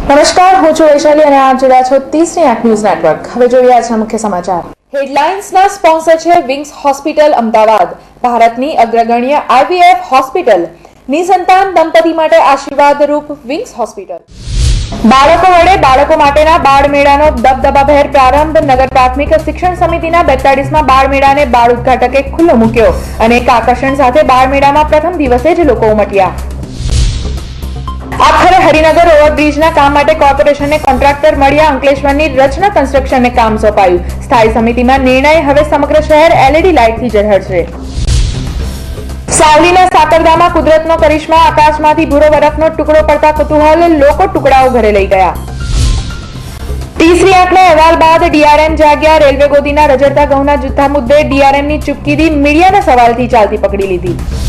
નમસ્કાર, હું છું વૈશાલી અને આપ જોઈ રહ્યા છો 30 ની 8 ન્યૂઝ નેટવર્ક. હવે જોઈએ આજના મુખ્ય સમાચાર. હેડલાઇન્સના સ્પોન્સર છે વિંગ્સ હોસ્પિટલ અમદાવાદ, ભારતની અગ્રગણ્ય IVF હોસ્પિટલ. નિસંતાન દંપતી માટે આશીર્વાદરૂપ વિંગ્સ હોસ્પિટલ. બાળકો વડે બાળકો માટેના બાળ મેળાનો દબદબાભેર પ્રારંભ. નગર પ્રાથમિક શિક્ષણ સમિતિના 42મા બાળ મેળાને બાળ ઉદ્ઘાટકે ખુલ્લો મૂક્યો અને એક આકર્ષણ સાથે બાળ મેળામાં પ્રથમ દિવસે જ લોકો ઉમટ્યા. આખરે હરિનગર ઓવરબ્રિજના કામ માટે કોર્પોરેશનને કોન્ટ્રાક્ટર મળ્યા. અંકલેશ્વરની રચના કન્સ્ટ્રક્શનને કામ સોંપાયું. સ્થાયી સમિતિમાં નિર્ણય, હવે સમગ્ર શહેર LED લાઇટથી ઝળહળશે. સાવલીના સાકરદામાં કુદરતનો કરિશ્મા. આકાશમાંથી ભૂરો બરફનો ટુકડો પડતા કુતૂહલ, લોકો ટુકડાઓ ઘરે લઈ ગયા. 30 ની 8 અહેવાલ બાદ DRM જાગ્યા. રેલવે ગોદીના રજડતા ઘઉંના જથ્થા મુદ્દે DRMની ચૂપકીદી મીડિયાના સવાલથી ચાલતી પકડી લીધી.